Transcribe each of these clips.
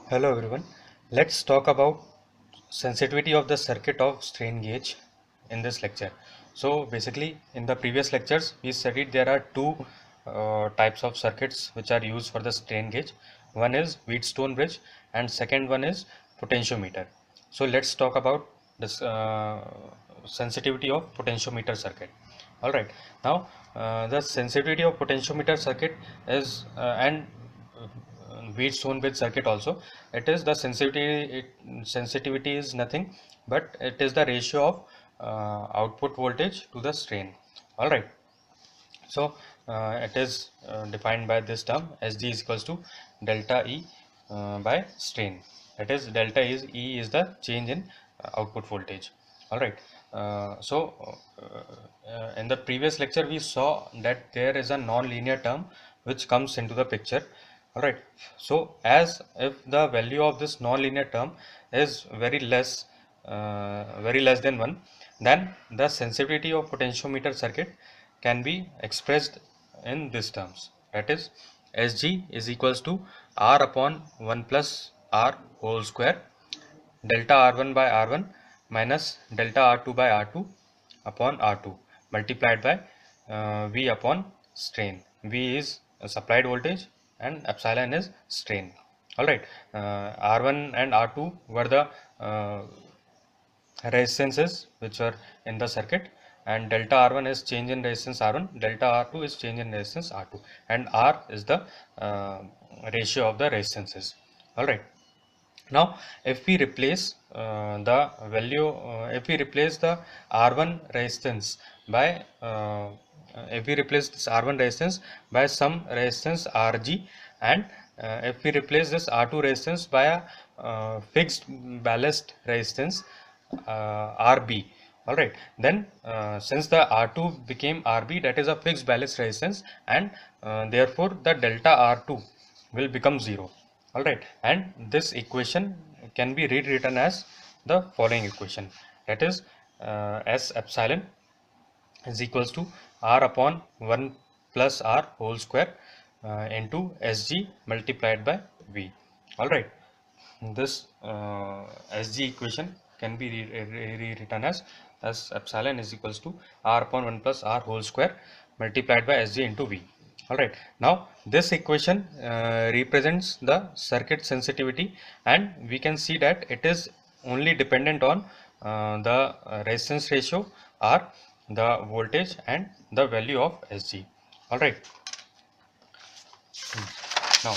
Hello everyone. Let's talk about sensitivity of the circuit of strain gauge in this lecture. So basically in the previous lectures we studied there are two types of circuits which are used for the strain gauge. One is Wheatstone bridge and second one is potentiometer. So let's talk about this sensitivity of potentiometer circuit. Alright, now the sensitivity of potentiometer circuit is and Wheatstone bridge circuit also. It is the sensitivity is nothing but it is the ratio of output voltage to the strain. All right. So it is defined by this term Sg is equals to delta E by strain. That is delta is E is the change in output voltage. All right. In the previous lecture we saw that there is a non-linear term which comes into the picture. All right. So as if the value of this non-linear term is very less than 1, then the sensitivity of potentiometer circuit can be expressed in these terms. That is Sg is equals to R upon 1 plus R whole square delta R1 by R1 minus delta R2 by R2 upon R2 multiplied by V upon strain. V is supplied voltage and epsilon is strain. Alright, R1 and R2 were the resistances which are in the circuit, and delta R1 is change in resistance R1, delta R2 is change in resistance R2, and R is the ratio of the resistances. Alright. Now, if we replace if we replace the R1 resistance by if we replace this R1 resistance by some resistance Rg, and if we replace this R2 resistance by a fixed ballast resistance Rb. All right, then since the R2 became Rb, that is a fixed ballast resistance, and therefore the delta R2 will become 0. All right, and this equation can be rewritten as the following equation, that is S epsilon is equals to R upon 1 plus R whole square into Sg multiplied by V. All right, this Sg equation can be rewritten as S epsilon is equals to R upon 1 plus R whole square multiplied by Sg into V. Alright, now this equation represents the circuit sensitivity, and we can see that it is only dependent on the resistance ratio R, the voltage and the value of Sg. Alright, now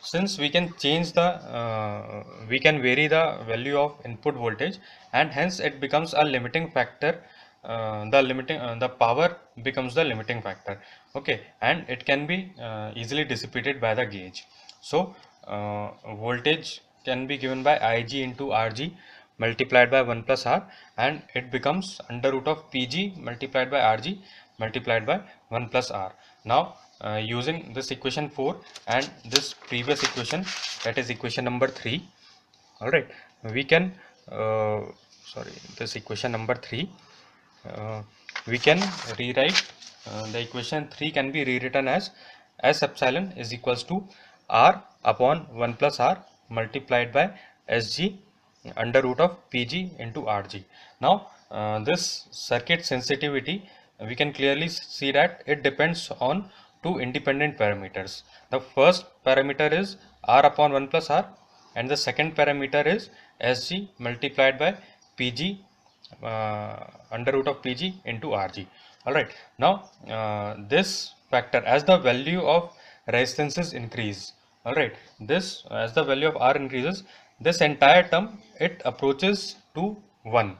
since we can change the we can vary the value of input voltage, and hence it becomes a limiting factor, the power becomes the limiting factor. Okay, and it can be easily dissipated by the gauge. So voltage can be given by Ig into Rg multiplied by 1 plus R, and it becomes under root of Pg multiplied by Rg multiplied by 1 plus R. Now using this equation 4 and this previous equation, that is equation number 3, all right, we can sorry, this equation number 3, we can rewrite the equation 3 can be rewritten as S epsilon is equals to R upon 1 plus R multiplied by Sg under root of Pg into Rg. Now this circuit sensitivity, we can clearly see that it depends on two independent parameters. The first parameter is R upon 1 plus R, and the second parameter is Sg multiplied by Pg under root of Pg into Rg. Alright, now this factor, as the value of resistances increase, alright, this as the value of R increases, this entire term it approaches to 1.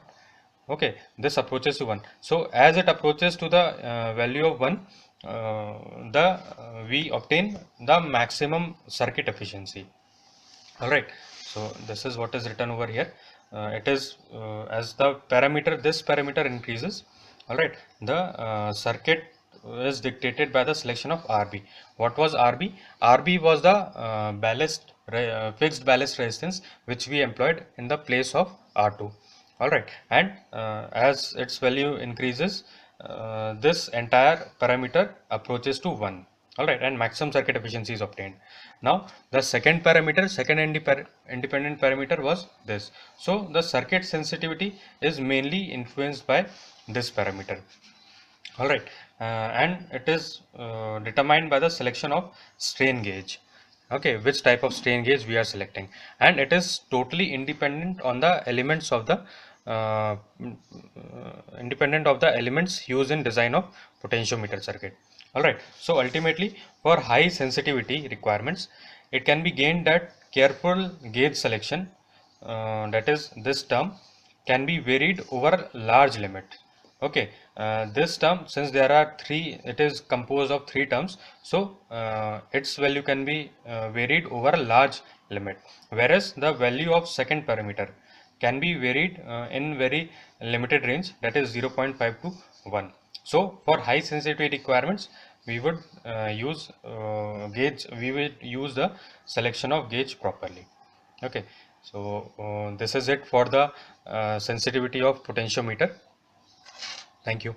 Okay, this approaches to 1. So as it approaches to the value of 1, we obtain the maximum circuit efficiency. Alright, so this is what is written over here. It is as the parameter, this parameter increases, alright, the circuit is dictated by the selection of Rb. What was Rb? Rb was the fixed ballast resistance which we employed in the place of R2. Alright, and as its value increases, this entire parameter approaches to 1. All right, and maximum circuit efficiency is obtained. Now the second parameter, independent parameter was this. So the circuit sensitivity is mainly influenced by this parameter. All right, and it is determined by the selection of strain gauge. Okay, which type of strain gauge we are selecting, and it is totally independent on the elements of the elements used in design of potentiometer circuit. All right, so ultimately for high sensitivity requirements, it can be gained that careful gauge selection, that is this term, can be varied over large limit. Okay, this term, since there are three, it is composed of three terms, so its value can be varied over a large limit, whereas the value of second parameter can be varied in very limited range, that is 0.5 to 1. So for high sensitivity requirements, we would we would use the selection of gauge properly. Okay, so this is it for the sensitivity of potentiometer. Thank you.